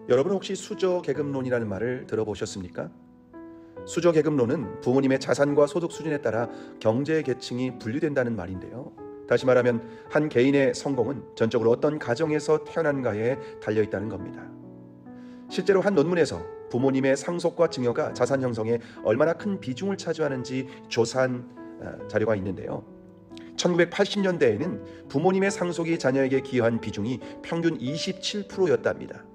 여러분 혹시 수저계급론이라는 말을 들어보셨습니까? 수저계급론은 부모님의 자산과 소득 수준에 따라 경제 계층이 분류된다는 말인데요. 다시 말하면 한 개인의 성공은 전적으로 어떤 가정에서 태어난가에 달려있다는 겁니다. 실제로 한 논문에서 부모님의 상속과 증여가 자산 형성에 얼마나 큰 비중을 차지하는지 조사한 자료가 있는데요. 1980년대에는 부모님의 상속이 자녀에게 기여한 비중이 평균 27%였답니다.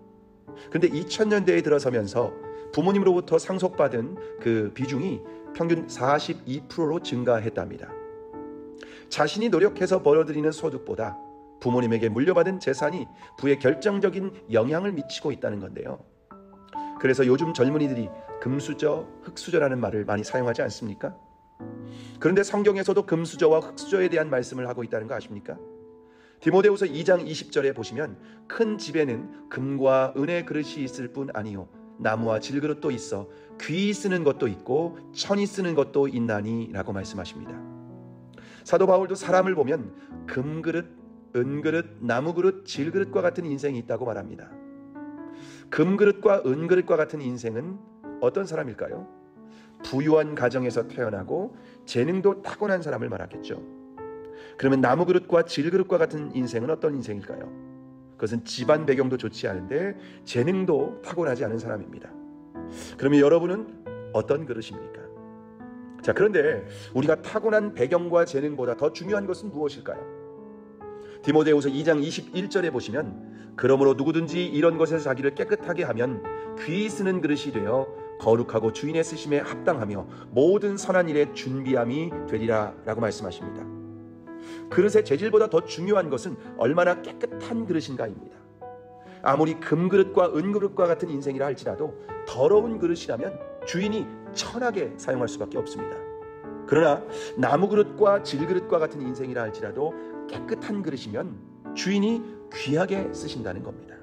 그런데 2000년대에 들어서면서 부모님으로부터 상속받은 그 비중이 평균 42%로 증가했답니다. 자신이 노력해서 벌어들이는 소득보다 부모님에게 물려받은 재산이 부에 결정적인 영향을 미치고 있다는 건데요. 그래서 요즘 젊은이들이 금수저, 흙수저라는 말을 많이 사용하지 않습니까? 그런데 성경에서도 금수저와 흙수저에 대한 말씀을 하고 있다는 거 아십니까? 디모데후서 2장 20절에 보시면 큰 집에는 금과 은의 그릇이 있을 뿐 아니요 나무와 질그릇도 있어 귀 쓰는 것도 있고 천이 쓰는 것도 있나니 라고 말씀하십니다. 사도 바울도 사람을 보면 금그릇, 은그릇, 나무그릇, 질그릇과 같은 인생이 있다고 말합니다. 금그릇과 은그릇과 같은 인생은 어떤 사람일까요? 부유한 가정에서 태어나고 재능도 타고난 사람을 말하겠죠. 그러면 나무그릇과 질그릇과 같은 인생은 어떤 인생일까요? 그것은 집안 배경도 좋지 않은데 재능도 타고나지 않은 사람입니다. 그러면 여러분은 어떤 그릇입니까? 자, 그런데 우리가 타고난 배경과 재능보다 더 중요한 것은 무엇일까요? 디모데후서 2장 21절에 보시면 그러므로 누구든지 이런 것에서 자기를 깨끗하게 하면 귀 쓰는 그릇이 되어 거룩하고 주인의 쓰심에 합당하며 모든 선한 일에 준비함이 되리라 라고 말씀하십니다. 그릇의 재질보다 더 중요한 것은 얼마나 깨끗한 그릇인가입니다. 아무리 금그릇과 은그릇과 같은 인생이라 할지라도 더러운 그릇이라면 주인이 천하게 사용할 수밖에 없습니다. 그러나 나무그릇과 질그릇과 같은 인생이라 할지라도 깨끗한 그릇이면 주인이 귀하게 쓰신다는 겁니다.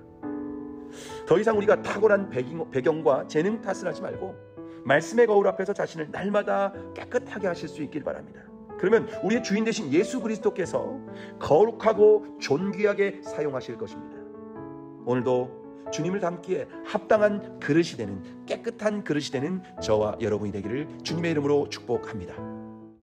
더 이상 우리가 탁월한 배경과 재능 탓을 하지 말고 말씀의 거울 앞에서 자신을 날마다 깨끗하게 하실 수 있길 바랍니다. 그러면 우리의 주인 되신 예수 그리스도께서 거룩하고 존귀하게 사용하실 것입니다. 오늘도 주님을 닮기에 합당한 그릇이 되는 깨끗한 그릇이 되는 저와 여러분이 되기를 주님의 이름으로 축복합니다.